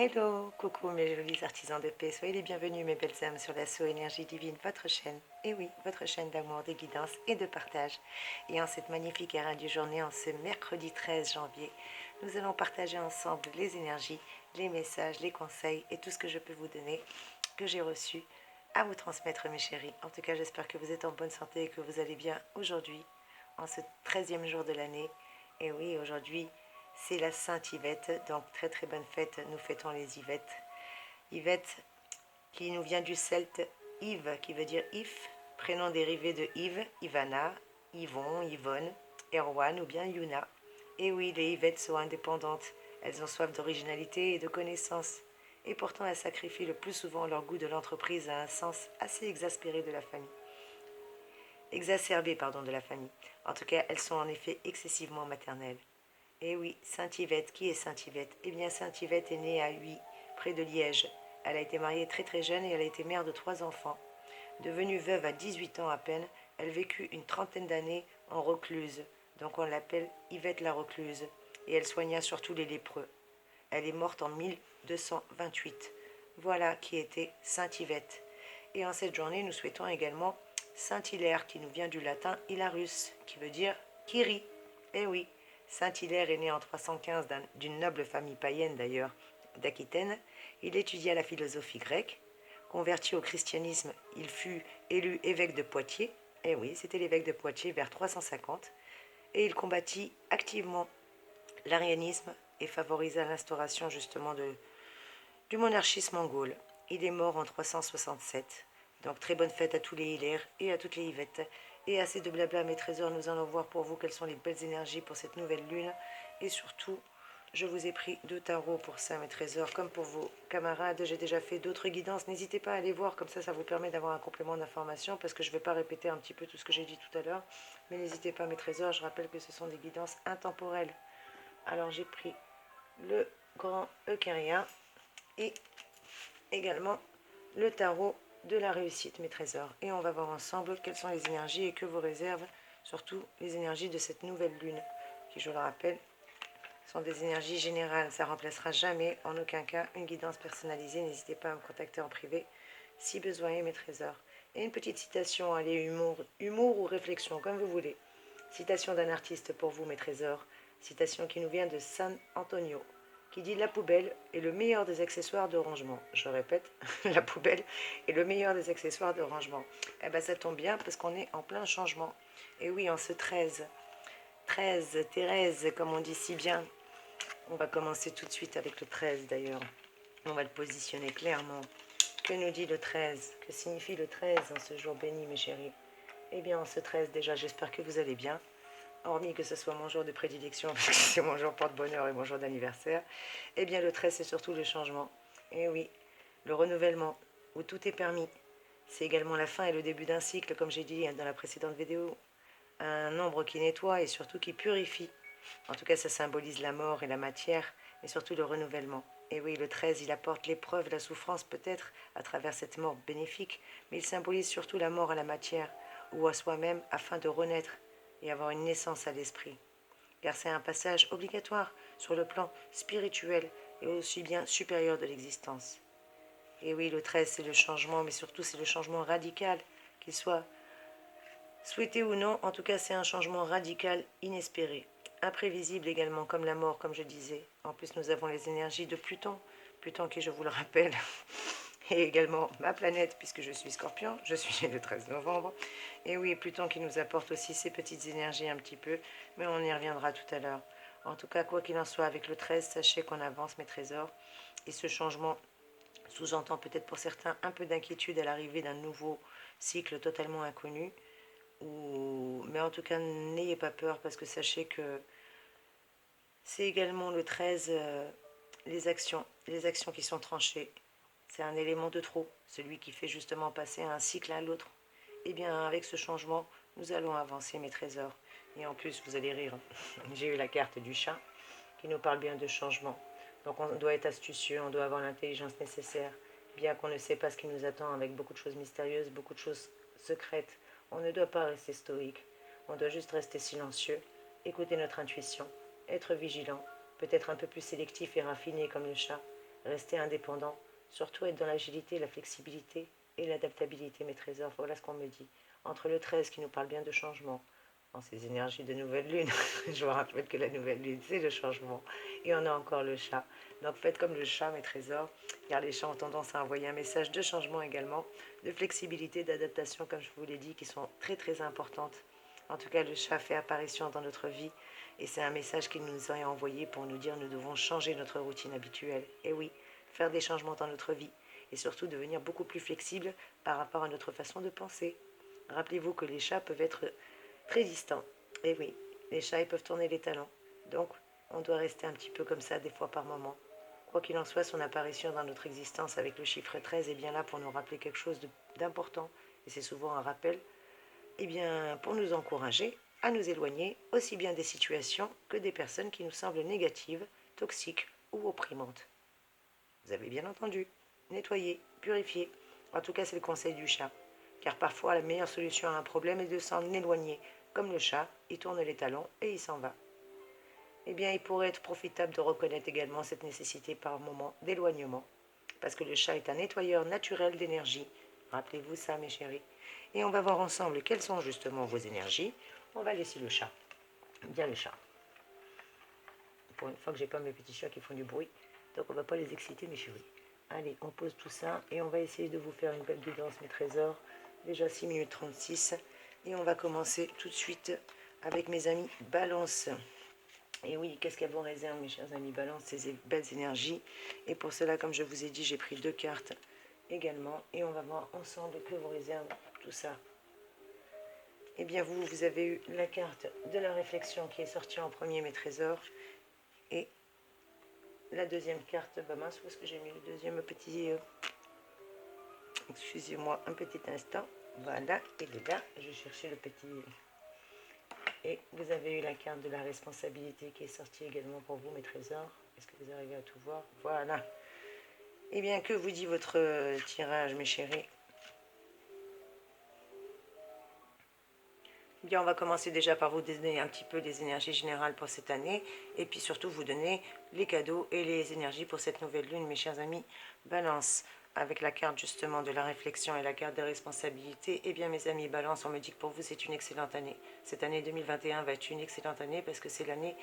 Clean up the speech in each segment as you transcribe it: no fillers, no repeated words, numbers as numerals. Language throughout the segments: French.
Hello, coucou mes jolis artisans de paix, soyez les bienvenus mes belles âmes sur l'assaut énergie divine, votre chaîne, et oui, votre chaîne d'amour, de guidance et de partage. Et en cette magnifique et radieuse journée, en ce mercredi 13 janvier, nous allons partager ensemble les énergies, les messages, les conseils et tout ce que je peux vous donner, que j'ai reçu à vous transmettre mes chéris. En tout cas, j'espère que vous êtes en bonne santé et que vous allez bien aujourd'hui, en ce 13e jour de l'année. Et oui, aujourd'hui, c'est la Sainte Yvette, donc très très bonne fête, nous fêtons les Yvettes. Yvette qui nous vient du celte Yves, qui veut dire if, prénom dérivé de Yves, Ivana, Yvon, Yvonne, Erwan ou bien Yuna. Et oui, les Yvettes sont indépendantes, elles ont soif d'originalité et de connaissance. Et pourtant, elles sacrifient le plus souvent leur goût de l'entreprise à un sens assez exaspéré de la famille. Exacerbé, pardon, de la famille. En tout cas, elles sont en effet excessivement maternelles. Eh oui, Sainte-Yvette. Qui est Sainte-Yvette? Eh bien, Sainte-Yvette est née à Huy, près de Liège. Elle a été mariée très très jeune et elle a été mère de 3 enfants. Devenue veuve à 18 ans à peine, elle vécut une trentaine d'années en recluse. Donc on l'appelle Yvette la recluse. Et elle soigna surtout les lépreux. Elle est morte en 1228. Voilà qui était Sainte-Yvette. Et en cette journée, nous souhaitons également Saint-Hilaire, qui nous vient du latin Hilarus, qui veut dire qui rit. Eh oui, Saint-Hilaire est né en 315 d'une noble famille païenne d'ailleurs, d'Aquitaine. Il étudia la philosophie grecque. Converti au christianisme, il fut élu évêque de Poitiers. Eh oui, c'était l'évêque de Poitiers vers 350. Et il combattit activement l'arianisme et favorisa l'instauration justement du monarchisme mongol. Il est mort en 367. Donc très bonne fête à tous les Hilaires et à toutes les Yvettes. Et assez de blabla mes trésors, nous allons voir pour vous quelles sont les belles énergies pour cette nouvelle lune. Et surtout, je vous ai pris 2 tarots pour ça mes trésors, comme pour vos camarades. J'ai déjà fait d'autres guidances, n'hésitez pas à aller voir, comme ça vous permet d'avoir un complément d'information, parce que je ne vais pas répéter un petit peu tout ce que j'ai dit tout à l'heure. Mais n'hésitez pas mes trésors, je rappelle que ce sont des guidances intemporelles. Alors j'ai pris le grand Eucharia et également le tarot de la réussite, mes trésors. Et on va voir ensemble quelles sont les énergies et que vous réservent, surtout les énergies de cette nouvelle lune, qui, je le rappelle, sont des énergies générales. Ça ne remplacera jamais, en aucun cas, une guidance personnalisée. N'hésitez pas à me contacter en privé, si besoin est, mes trésors. Et une petite citation, allez, humour ou réflexion, comme vous voulez. Citation d'un artiste pour vous, mes trésors. Citation qui nous vient de San Antonio, qui dit: la poubelle est le meilleur des accessoires de rangement. Je répète, la poubelle est le meilleur des accessoires de rangement. Eh bien, ça tombe bien parce qu'on est en plein changement. Et oui, en ce 13, Thérèse, comme on dit si bien. On va commencer tout de suite avec le 13 d'ailleurs. On va le positionner clairement. Que nous dit le 13? Que signifie le 13 en ce jour béni, mes chéris? Eh bien, en ce 13, déjà, j'espère que vous allez bien. Hormis que ce soit mon jour de prédilection, parce que c'est mon jour porte-bonheur et mon jour d'anniversaire. Eh bien, le 13, c'est surtout le changement. Eh oui, le renouvellement, où tout est permis. C'est également la fin et le début d'un cycle, comme j'ai dit dans la précédente vidéo. Un nombre qui nettoie et surtout qui purifie. En tout cas, ça symbolise la mort et la matière, mais surtout le renouvellement. Et oui, le 13, il apporte l'épreuve, la souffrance peut-être, à travers cette mort bénéfique, mais il symbolise surtout la mort à la matière, ou à soi-même, afin de renaître et avoir une naissance à l'esprit. Car c'est un passage obligatoire sur le plan spirituel et aussi bien supérieur de l'existence. Et oui, le 13, c'est le changement, mais surtout c'est le changement radical, qu'il soit souhaité ou non. En tout cas, c'est un changement radical, inespéré. Imprévisible également, comme la mort, comme je disais. En plus, nous avons les énergies de Pluton. Pluton qui, je vous le rappelle, est également ma planète, puisque je suis Scorpion. Je suis né le 13 novembre. Et oui, Pluton qui nous apporte aussi ces petites énergies un petit peu, mais on y reviendra tout à l'heure. En tout cas, quoi qu'il en soit, avec le 13, sachez qu'on avance, mes trésors. Et ce changement sous-entend peut-être pour certains un peu d'inquiétude à l'arrivée d'un nouveau cycle totalement inconnu. Mais en tout cas, n'ayez pas peur, parce que sachez que c'est également le 13, les actions qui sont tranchées. C'est un élément de trop, celui qui fait justement passer un cycle à l'autre. Eh bien, avec ce changement, nous allons avancer, mes trésors. Et en plus, vous allez rire, j'ai eu la carte du chat qui nous parle bien de changement. Donc on doit être astucieux, on doit avoir l'intelligence nécessaire, bien qu'on ne sait pas ce qui nous attend avec beaucoup de choses mystérieuses, beaucoup de choses secrètes. On ne doit pas rester stoïque, on doit juste rester silencieux, écouter notre intuition, être vigilant, peut-être un peu plus sélectif et raffiné comme le chat, Restez indépendant, surtout être dans l'agilité, la flexibilité et l'adaptabilité, mes trésors. Voilà ce qu'on me dit. Entre le 13 qui nous parle bien de changement, en ces énergies de nouvelle lune, je vous rappelle que la nouvelle lune, c'est le changement. Et on a encore le chat. Donc faites comme le chat, mes trésors, car les chats ont tendance à envoyer un message de changement également, de flexibilité, d'adaptation, comme je vous l'ai dit, qui sont très très importantes. En tout cas, le chat fait apparition dans notre vie et c'est un message qu'il nous a envoyé pour nous dire nous devons changer notre routine habituelle. Et oui, faire des changements dans notre vie et surtout devenir beaucoup plus flexible par rapport à notre façon de penser. Rappelez-vous que les chats peuvent être très distants. Et oui, les chats ils peuvent tourner les talons. Donc, on doit rester un petit peu comme ça des fois par moment. Quoi qu'il en soit, son apparition dans notre existence avec le chiffre 13 est bien là pour nous rappeler quelque chose d'important. Et c'est souvent un rappel, eh bien, pour nous encourager à nous éloigner aussi bien des situations que des personnes qui nous semblent négatives, toxiques ou opprimantes. Vous avez bien entendu. Nettoyer, purifier. En tout cas, c'est le conseil du chat. Car parfois, la meilleure solution à un problème est de s'en éloigner. Comme le chat, il tourne les talons et il s'en va. Eh bien, il pourrait être profitable de reconnaître également cette nécessité par moment d'éloignement. Parce que le chat est un nettoyeur naturel d'énergie. Rappelez-vous ça, mes chéris. Et on va voir ensemble quelles sont justement vos énergies. On va laisser le chat. Bien le chat. Pour une fois que j'ai pas mes petits chats qui font du bruit. Donc on va pas les exciter, mes chéris. Allez, on pose tout ça et on va essayer de vous faire une belle guidance, mes trésors. Déjà 6 minutes 36. Et on va commencer tout de suite avec mes amis Balance. Et oui, qu'est-ce qu'elles vous réserve, mes chers amis Balance, ces belles énergies. Et pour cela, comme je vous ai dit, j'ai pris 2 cartes également. Et on va voir ensemble que vous réserve tout ça. Eh bien, vous avez eu la carte de la réflexion qui est sortie en premier, mes trésors. Et la deuxième carte, bah mince, où est-ce que j'ai mis le deuxième petit... Excusez-moi un petit instant. Voilà, il est là. Je cherchais le petit... Et vous avez eu la carte de la responsabilité qui est sortie également pour vous, mes trésors. Est-ce que vous arrivez à tout voir? Voilà. Eh bien, que vous dit votre tirage, mes chéris? Bien, on va commencer déjà par vous donner un petit peu les énergies générales pour cette année et puis surtout vous donner les cadeaux et les énergies pour cette nouvelle lune, mes chers amis. Balance, avec la carte justement de la réflexion et la carte des responsabilités. Eh bien, mes amis Balance, on me dit que pour vous c'est une excellente année. Cette année 2021 va être une excellente année parce que c'est l'année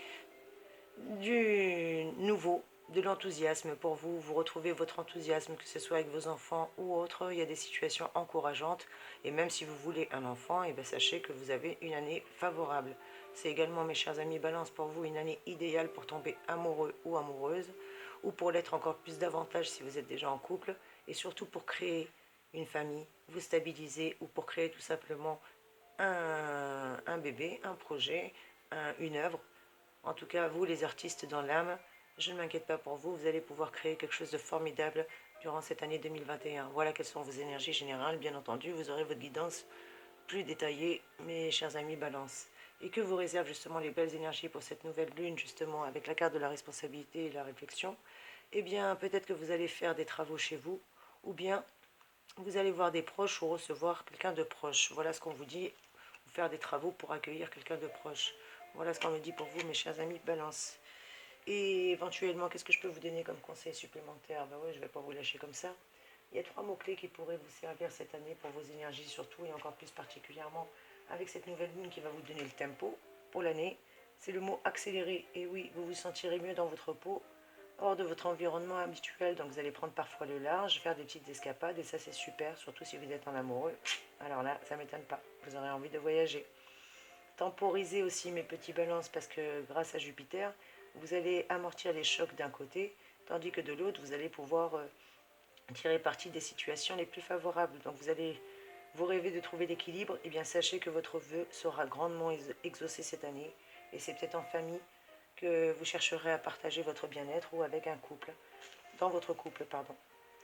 du nouveau, de l'enthousiasme pour vous. Vous retrouvez votre enthousiasme, que ce soit avec vos enfants ou autres. Il y a des situations encourageantes. Et même si vous voulez un enfant, et bien sachez que vous avez une année favorable. C'est également, mes chers amis Balance, pour vous une année idéale pour tomber amoureux ou amoureuse, ou pour l'être encore plus davantage si vous êtes déjà en couple, et surtout pour créer une famille, vous stabiliser, ou pour créer tout simplement un bébé, un projet, une œuvre. En tout cas, vous, les artistes dans l'âme, je ne m'inquiète pas pour vous, vous allez pouvoir créer quelque chose de formidable durant cette année 2021. Voilà quelles sont vos énergies générales. Bien entendu, vous aurez votre guidance plus détaillée, mes chers amis Balance. Et que vous réservent justement les belles énergies pour cette nouvelle lune, justement, avec la carte de la responsabilité et la réflexion. Eh bien, peut-être que vous allez faire des travaux chez vous, ou bien vous allez voir des proches ou recevoir quelqu'un de proche. Voilà ce qu'on vous dit, ou faire des travaux pour accueillir quelqu'un de proche. Voilà ce qu'on me dit pour vous, mes chers amis Balance. Et éventuellement, qu'est-ce que je peux vous donner comme conseil supplémentaire? Ben oui, je ne vais pas vous lâcher comme ça. Il y a 3 mots-clés qui pourraient vous servir cette année pour vos énergies, surtout et encore plus particulièrement avec cette nouvelle lune qui va vous donner le tempo pour l'année. C'est le mot accélérer. Et oui, vous vous sentirez mieux dans votre peau, hors de votre environnement habituel. Donc vous allez prendre parfois le large, faire des petites escapades et ça c'est super, surtout si vous êtes en amoureux. Alors là, ça ne m'étonne pas. Vous aurez envie de voyager. Temporiser aussi mes petits balances parce que grâce à Jupiter, vous allez amortir les chocs d'un côté, tandis que de l'autre, vous allez pouvoir tirer parti des situations les plus favorables. Donc vous allez vous rêver de trouver l'équilibre, et bien sachez que votre vœu sera grandement exaucé cette année. Et c'est peut-être en famille que vous chercherez à partager votre bien-être ou avec un couple, dans votre couple, pardon.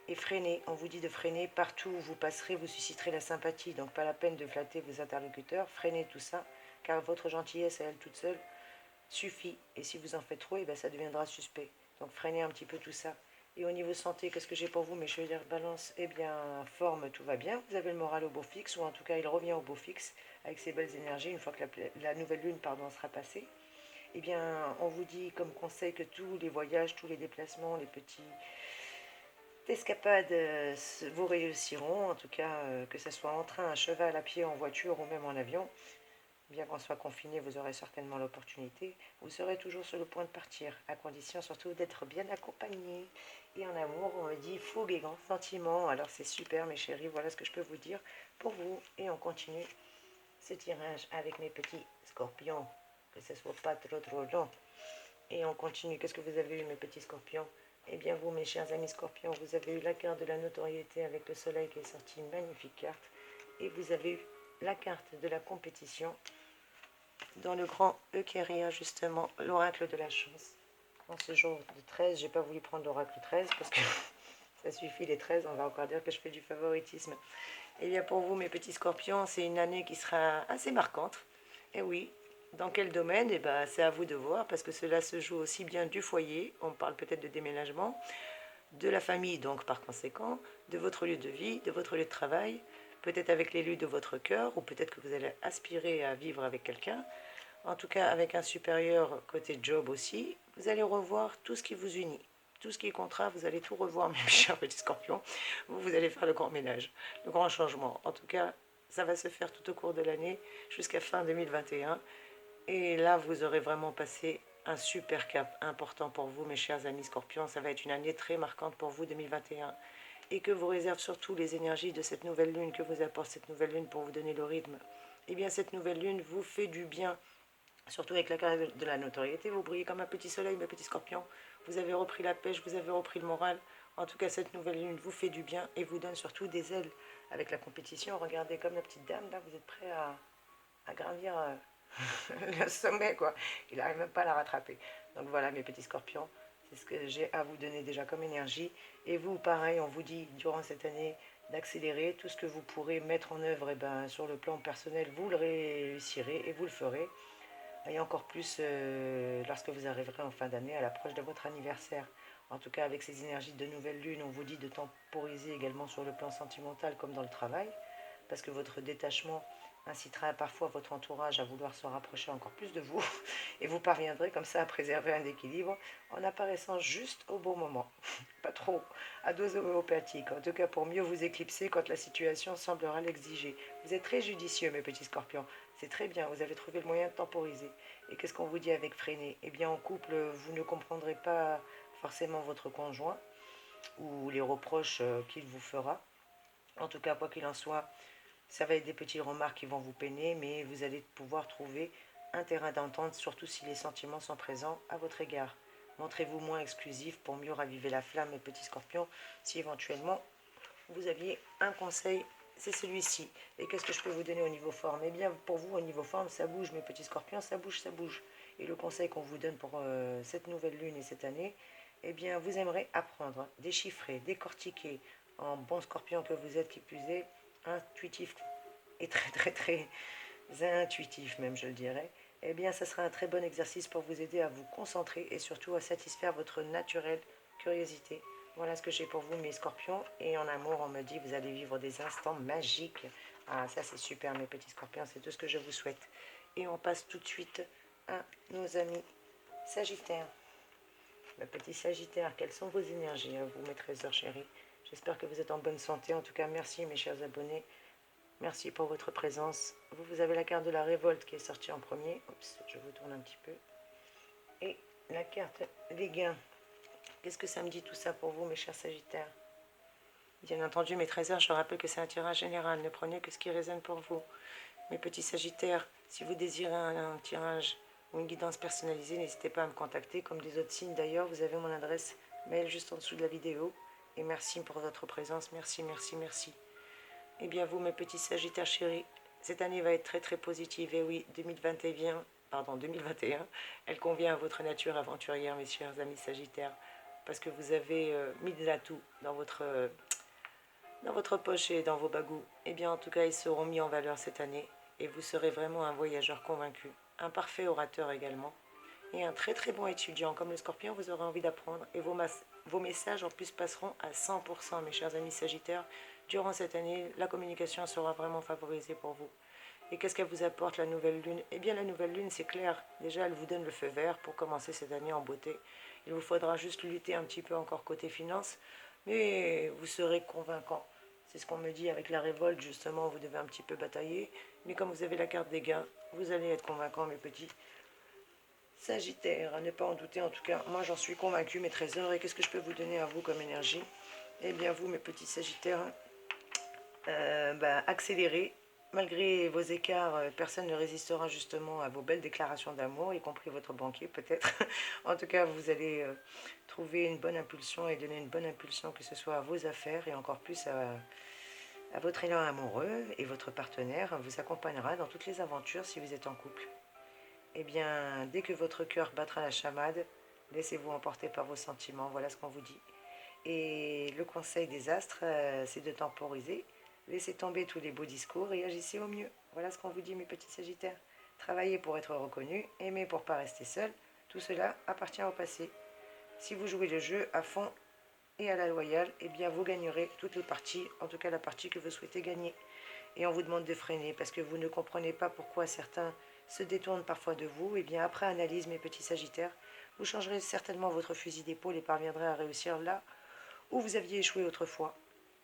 Et freinez, on vous dit de freiner partout où vous passerez, vous susciterez la sympathie. Donc pas la peine de flatter vos interlocuteurs, freinez tout ça, car votre gentillesse à elle toute seule suffit. Et si vous en faites trop, et bien ça deviendra suspect. Donc freinez un petit peu tout ça. Et au niveau santé, qu'est-ce que j'ai pour vous, mes chevaliers Balance? Eh bien, forme, tout va bien. Vous avez le moral au beau fixe, ou en tout cas, il revient au beau fixe avec ses belles énergies une fois que la nouvelle lune sera passée. Eh bien, on vous dit comme conseil que tous les voyages, tous les déplacements, les petits escapades vous réussiront, en tout cas que ce soit en train, à cheval, à pied, en voiture ou même en avion. Bien qu'on soit confiné, vous aurez certainement l'opportunité. Vous serez toujours sur le point de partir, à condition surtout d'être bien accompagné. Et en amour, on me dit fougue et grands sentiments. Alors c'est super mes chéris, voilà ce que je peux vous dire pour vous. Et on continue ce tirage avec mes petits scorpions, que ce soit pas trop long. Et on continue. Qu'est-ce que vous avez eu mes petits scorpions? Eh bien vous mes chers amis scorpions, vous avez eu la carte de la notoriété avec le soleil qui est sorti, une magnifique carte. Et vous avez eu la carte de la compétition dans le grand Eucharia, justement, l'oracle de la chance. En ce jour de 13, j'ai pas voulu prendre l'oracle 13 parce que ça suffit les 13, on va encore dire que je fais du favoritisme. Et bien pour vous, mes petits scorpions, c'est une année qui sera assez marquante. Et oui, dans quel domaine? Eh ben, c'est à vous de voir parce que cela se joue aussi bien du foyer, on parle peut-être de déménagement, de la famille donc par conséquent, de votre lieu de vie, de votre lieu de travail, peut-être avec l'élu de votre cœur ou peut-être que vous allez aspirer à vivre avec quelqu'un. En tout cas, avec un supérieur côté job aussi, vous allez revoir tout ce qui vous unit. Tout ce qui est contrat, vous allez tout revoir, mes chers petits scorpions. Vous allez faire le grand ménage, le grand changement. En tout cas, ça va se faire tout au cours de l'année jusqu'à fin 2021. Et là, vous aurez vraiment passé un super cap important pour vous, mes chers amis scorpions. Ça va être une année très marquante pour vous, 2021. Et que vous réserve surtout les énergies de cette nouvelle lune, que vous apporte cette nouvelle lune pour vous donner le rythme. Eh bien, cette nouvelle lune vous fait du bien. Surtout avec la carte de la notoriété, vous brillez comme un petit soleil, mes petits scorpions. Vous avez repris la pêche, vous avez repris le moral. En tout cas, cette nouvelle lune vous fait du bien et vous donne surtout des ailes avec la compétition. Regardez comme la petite dame, là, vous êtes prêt à gravir le sommet, quoi. Il n'arrive même pas à la rattraper. Donc voilà, mes petits scorpions, c'est ce que j'ai à vous donner déjà comme énergie. Et vous, pareil, on vous dit durant cette année d'accélérer tout ce que vous pourrez mettre en œuvre. Et ben, sur le plan personnel, vous le réussirez et vous le ferez. Et encore plus lorsque vous arriverez en fin d'année à l'approche de votre anniversaire. En tout cas, avec ces énergies de nouvelle lune, on vous dit de temporiser également sur le plan sentimental comme dans le travail, parce que votre détachement incitera parfois votre entourage à vouloir se rapprocher encore plus de vous, et vous parviendrez comme ça à préserver un équilibre en apparaissant juste au bon moment, pas trop, à dose homéopathique, en tout cas pour mieux vous éclipser quand la situation semblera l'exiger. Vous êtes très judicieux, mes petits scorpions, c'est très bien, vous avez trouvé le moyen de temporiser. Et qu'est-ce qu'on vous dit avec freiner? Eh bien, en couple, vous ne comprendrez pas forcément votre conjoint ou les reproches qu'il vous fera. En tout cas, quoi qu'il en soit, ça va être des petites remarques qui vont vous peiner, mais vous allez pouvoir trouver un terrain d'entente, surtout si les sentiments sont présents à votre égard. Montrez-vous moins exclusif pour mieux raviver la flamme, mes petits scorpions, si éventuellement vous aviez un conseil, c'est celui-ci. Et qu'est-ce que je peux vous donner au niveau forme? Eh bien, pour vous, au niveau forme, ça bouge, mes petits scorpions, ça bouge, ça bouge. Et le conseil qu'on vous donne pour cette nouvelle lune et cette année, eh bien, vous aimerez apprendre, déchiffrer, décortiquer, en bon scorpion que vous êtes, qui plus est, intuitif et très intuitif même, je le dirais. Eh bien, ça sera un très bon exercice pour vous aider à vous concentrer et surtout à satisfaire votre naturelle curiosité. Voilà ce que j'ai pour vous, mes scorpions. Et en amour, on me dit, vous allez vivre des instants magiques. Ah, ça c'est super, mes petits scorpions, c'est tout ce que je vous souhaite. Et on passe tout de suite à nos amis Sagittaires. Le petit Sagittaire, quelles sont vos énergies, vous, mes trésors chéris? J'espère que vous êtes en bonne santé. En tout cas, merci, mes chers abonnés. Merci pour votre présence. Vous avez la carte de la révolte qui est sortie en premier. Oups, je vous tourne un petit peu. Et la carte des gains. Qu'est-ce que ça me dit tout ça pour vous, mes chers Sagittaires? Bien entendu, mes trésors, je rappelle que c'est un tirage général. Ne prenez que ce qui résonne pour vous. Mes petits Sagittaires, si vous désirez un tirage ou une guidance personnalisée, n'hésitez pas à me contacter. Comme des autres signes d'ailleurs, vous avez mon adresse mail juste en dessous de la vidéo. Et merci pour votre présence. Merci, merci, merci. Eh bien vous, mes petits Sagittaires chéris, cette année va être très positive. Et oui, 2021, elle convient à votre nature aventurière, mes chers amis Sagittaires, parce que vous avez mis des atouts dans votre poche et dans vos bagous. Eh bien en tout cas, ils seront mis en valeur cette année et vous serez vraiment un voyageur convaincu, un parfait orateur également, et un très bon étudiant. Comme le Scorpion, vous aurez envie d'apprendre et vos messages en plus passeront à 100%, mes chers amis Sagittaires. Durant cette année, la communication sera vraiment favorisée pour vous. Et qu'est-ce qu'elle vous apporte, la nouvelle lune? Eh bien, la nouvelle lune, c'est clair. Déjà, elle vous donne le feu vert pour commencer cette année en beauté. Il vous faudra juste lutter un petit peu encore côté finance, mais vous serez convaincant. C'est ce qu'on me dit avec la révolte, justement, vous devez un petit peu batailler, mais comme vous avez la carte des gains, vous allez être convaincant, mes petits Sagittaires, à ne pas en douter. En tout cas, moi j'en suis convaincu, mes trésors. Et qu'est-ce que je peux vous donner à vous comme énergie? Eh bien vous, mes petits Sagittaires, accélérez. Malgré vos écarts, personne ne résistera justement à vos belles déclarations d'amour, y compris votre banquier peut-être. En tout cas, vous allez trouver une bonne impulsion et donner une bonne impulsion, que ce soit à vos affaires et encore plus à votre élan amoureux. Et votre partenaire vous accompagnera dans toutes les aventures si vous êtes en couple. Eh bien, dès que votre cœur battra la chamade, laissez-vous emporter par vos sentiments, voilà ce qu'on vous dit. Et le conseil des astres, c'est de temporiser, laissez tomber tous les beaux discours et agissez au mieux. Voilà ce qu'on vous dit, mes petits Sagittaires. Travaillez pour être reconnu, aimez pour ne pas rester seul, tout cela appartient au passé. Si vous jouez le jeu à fond et à la loyale, eh bien vous gagnerez toutes les parties, en tout cas la partie que vous souhaitez gagner. Et on vous demande de freiner parce que vous ne comprenez pas pourquoi certains se détournent parfois de vous. Et bien après analyse, mes petits Sagittaires, vous changerez certainement votre fusil d'épaule et parviendrez à réussir là où vous aviez échoué autrefois.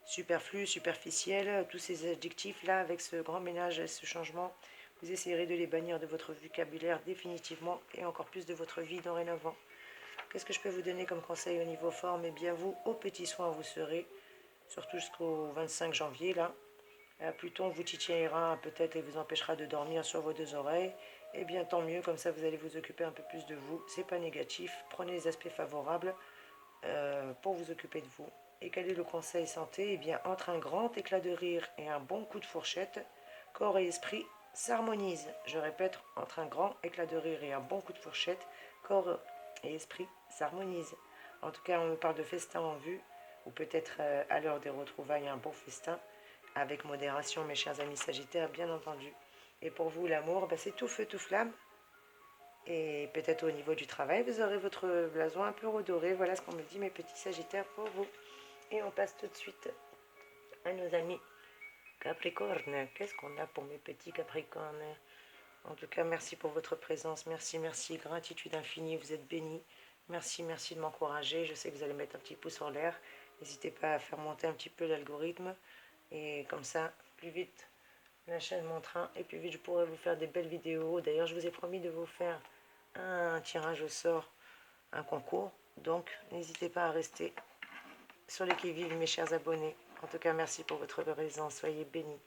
Superflu, superficiel, tous ces adjectifs-là, avec ce grand ménage et ce changement, vous essayerez de les bannir de votre vocabulaire définitivement et encore plus de votre vie dorénavant. Qu'est-ce que je peux vous donner comme conseil au niveau forme? Eh bien vous, aux petits soins, vous serez, surtout jusqu'au 25 janvier, là. Pluton vous titillera peut-être et vous empêchera de dormir sur vos deux oreilles. Eh bien tant mieux, comme ça vous allez vous occuper un peu plus de vous. C'est pas négatif, prenez les aspects favorables pour vous occuper de vous. Et quel est le conseil santé? Eh bien entre un grand éclat de rire et un bon coup de fourchette, corps et esprit s'harmonisent. Je répète, entre un grand éclat de rire et un bon coup de fourchette, corps et esprit s'harmonisent. En tout cas, on me parle de festin en vue, ou peut-être à l'heure des retrouvailles, un bon festin, avec modération, mes chers amis Sagittaires, bien entendu. Et pour vous, l'amour, c'est tout feu, tout flamme. Et peut-être au niveau du travail, vous aurez votre blason un peu redoré. Voilà ce qu'on me dit, mes petits Sagittaires, pour vous. Et on passe tout de suite à nos amis Capricorne. Qu'est-ce qu'on a pour mes petits Capricornes? En tout cas, merci pour votre présence. Merci, merci. Gratitude infinie. Vous êtes bénis. Merci, merci de m'encourager. Je sais que vous allez mettre un petit pouce en l'air. N'hésitez pas à faire monter un petit peu l'algorithme. Et comme ça, plus vite la chaîne montera et plus vite je pourrai vous faire des belles vidéos. D'ailleurs, je vous ai promis de vous faire un tirage au sort, un concours. Donc, n'hésitez pas à rester sur les qui-vive, mes chers abonnés. En tout cas, merci pour votre présence. Soyez bénis.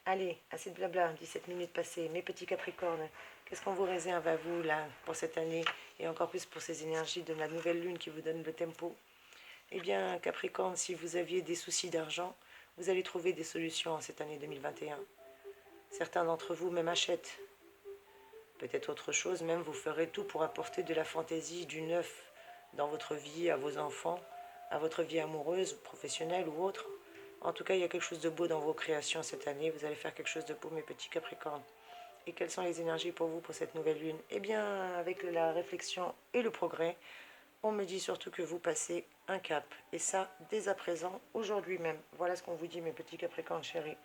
Allez, assez de blabla, 17 minutes passées. Mes petits Capricornes, qu'est-ce qu'on vous réserve à vous, là, pour cette année, et encore plus pour ces énergies de la nouvelle lune qui vous donne le tempo? Eh bien, Capricorne, si vous aviez des soucis d'argent, vous allez trouver des solutions en cette année 2021. Certains d'entre vous même achètent. Peut-être autre chose, même vous ferez tout pour apporter de la fantaisie, du neuf dans votre vie, à vos enfants, à votre vie amoureuse, professionnelle ou autre. En tout cas, il y a quelque chose de beau dans vos créations cette année. Vous allez faire quelque chose de beau, mes petits Capricornes. Et quelles sont les énergies pour vous pour cette nouvelle lune? Eh bien, avec la réflexion et le progrès, on me dit surtout que vous passez un cap. Et ça, dès à présent, aujourd'hui même. Voilà ce qu'on vous dit, mes petits Capricornes chéris.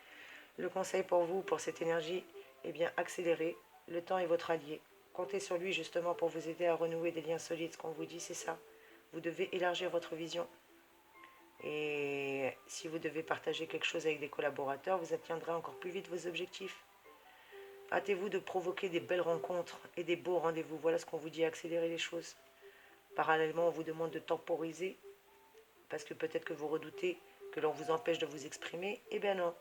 Le conseil pour vous, pour cette énergie, eh bien, accélérez. Le temps est votre allié. Comptez sur lui justement pour vous aider à renouer des liens solides. Ce qu'on vous dit, c'est ça. Vous devez élargir votre vision. Et si vous devez partager quelque chose avec des collaborateurs, vous atteindrez encore plus vite vos objectifs. Hâtez-vous de provoquer des belles rencontres et des beaux rendez-vous. Voilà ce qu'on vous dit, accélérer les choses. Parallèlement, on vous demande de temporiser, parce que peut-être que vous redoutez que l'on vous empêche de vous exprimer. Eh bien non.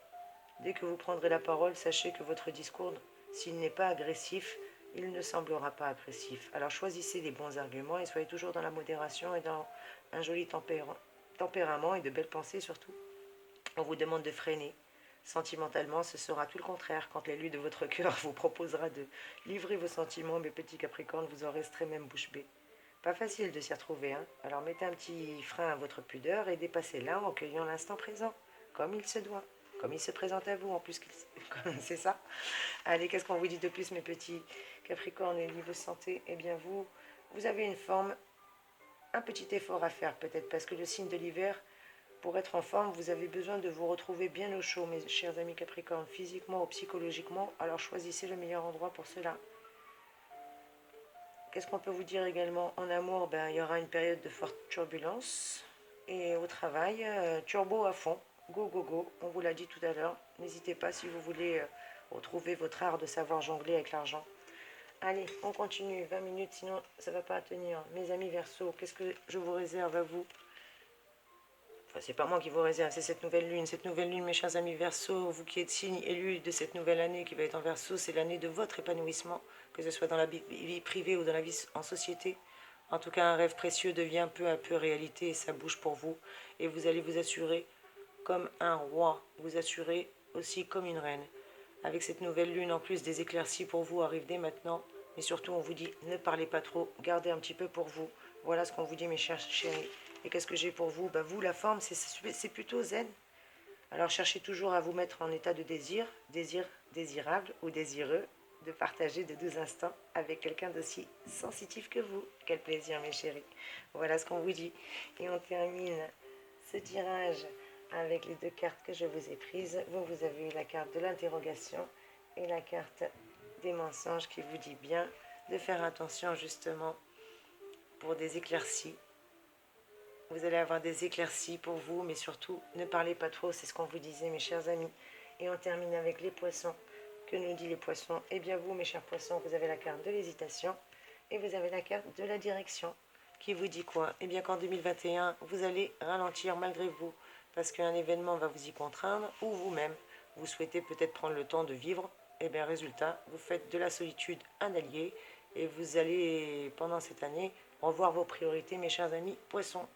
Dès que vous prendrez la parole, sachez que votre discours, s'il n'est pas agressif, il ne semblera pas agressif. Alors choisissez les bons arguments et soyez toujours dans la modération et dans un joli tempérament et de belles pensées surtout. On vous demande de freiner. Sentimentalement, ce sera tout le contraire. Quand l'élu de votre cœur vous proposera de livrer vos sentiments, mes petits Capricornes, vous en resterez même bouche bée. Pas facile de s'y retrouver, hein. Alors mettez un petit frein à votre pudeur et dépassez-la en cueillant l'instant présent, comme il se doit, comme il se présente à vous, en plus, c'est ça. Allez, qu'est-ce qu'on vous dit de plus, mes petits Capricornes, et niveau santé? Eh bien, vous avez une forme, un petit effort à faire peut-être, parce que le signe de l'hiver, pour être en forme, vous avez besoin de vous retrouver bien au chaud, mes chers amis Capricornes, physiquement ou psychologiquement. Alors choisissez le meilleur endroit pour cela. Qu'est-ce qu'on peut vous dire également en amour? Il y aura une période de forte turbulence. Et au travail, turbo à fond. Go, go, go. On vous l'a dit tout à l'heure. N'hésitez pas si vous voulez retrouver votre art de savoir jongler avec l'argent. Allez, on continue. 20 minutes, sinon ça ne va pas tenir. Mes amis Verseau, qu'est-ce que je vous réserve à vous? Enfin, c'est pas moi qui vous réserve, c'est cette nouvelle lune. Cette nouvelle lune, mes chers amis Verseau, vous qui êtes signe élu de cette nouvelle année qui va être en Verseau, c'est l'année de votre épanouissement, que ce soit dans la vie privée ou dans la vie en société. En tout cas, un rêve précieux devient peu à peu réalité et ça bouge pour vous. Et vous allez vous assurer comme un roi, vous assurer aussi comme une reine. Avec cette nouvelle lune, en plus, des éclaircies pour vous arrivent dès maintenant. Mais surtout, on vous dit, ne parlez pas trop, gardez un petit peu pour vous. Voilà ce qu'on vous dit, mes chers chéris. Et qu'est-ce que j'ai pour vous? Bah, vous, la forme, c'est plutôt zen. Alors, cherchez toujours à vous mettre en état de désir désirable ou désireux, de partager de doux instants avec quelqu'un d'aussi sensitif que vous. Quel plaisir, mes chéris. Voilà ce qu'on vous dit. Et on termine ce tirage avec les deux cartes que je vous ai prises. Vous avez eu la carte de l'interrogation et la carte des mensonges qui vous dit bien de faire attention justement pour des éclaircies. Vous allez avoir des éclaircies pour vous, mais surtout, ne parlez pas trop, c'est ce qu'on vous disait, mes chers amis. Et on termine avec les poissons. Que nous dit les poissons? Eh bien vous, mes chers poissons, vous avez la carte de l'hésitation et vous avez la carte de la direction qui vous dit quoi? Eh bien qu'en 2021, vous allez ralentir malgré vous, parce qu'un événement va vous y contraindre, ou vous-même, vous souhaitez peut-être prendre le temps de vivre. Eh bien résultat, vous faites de la solitude un allié, et vous allez, pendant cette année, revoir vos priorités, mes chers amis poissons.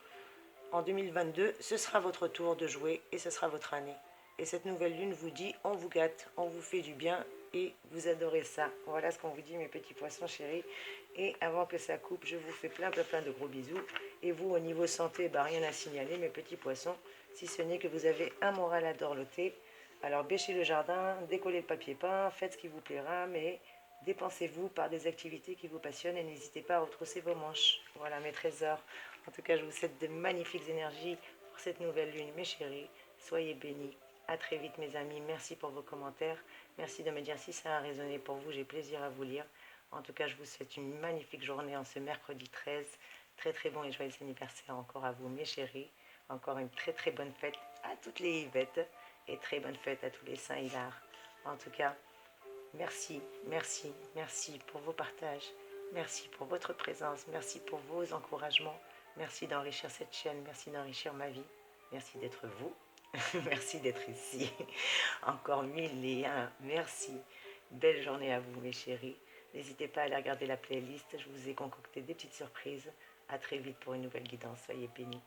En 2022, ce sera votre tour de jouer, et ce sera votre année. Et cette nouvelle lune vous dit, on vous gâte, on vous fait du bien, et vous adorez ça. Voilà ce qu'on vous dit, mes petits poissons chéris. Et avant que ça coupe, je vous fais plein de gros bisous. Et vous, au niveau santé, bah, rien à signaler, mes petits poissons, si ce n'est que vous avez un moral à dorloter. Alors bêchez le jardin, décollez le papier peint, faites ce qui vous plaira, mais dépensez-vous par des activités qui vous passionnent et n'hésitez pas à retrousser vos manches. Voilà mes trésors. En tout cas, je vous souhaite de magnifiques énergies pour cette nouvelle lune, mes chéris. Soyez bénis. À très vite, mes amis. Merci pour vos commentaires. Merci de me dire si ça a résonné pour vous. J'ai plaisir à vous lire. En tout cas, je vous souhaite une magnifique journée en ce mercredi 13. Très très bon et joyeux anniversaire encore à vous, mes chéris. Encore une très bonne fête à toutes les Yvettes et très bonne fête à tous les Saints Hilars. En tout cas, merci, merci, merci pour vos partages. Merci pour votre présence. Merci pour vos encouragements. Merci d'enrichir cette chaîne. Merci d'enrichir ma vie. Merci d'être vous. Merci d'être ici. Encore mille et un. Merci. Belle journée à vous, mes chéris. N'hésitez pas à aller regarder la playlist. Je vous ai concocté des petites surprises. À très vite pour une nouvelle guidance. Soyez bénis.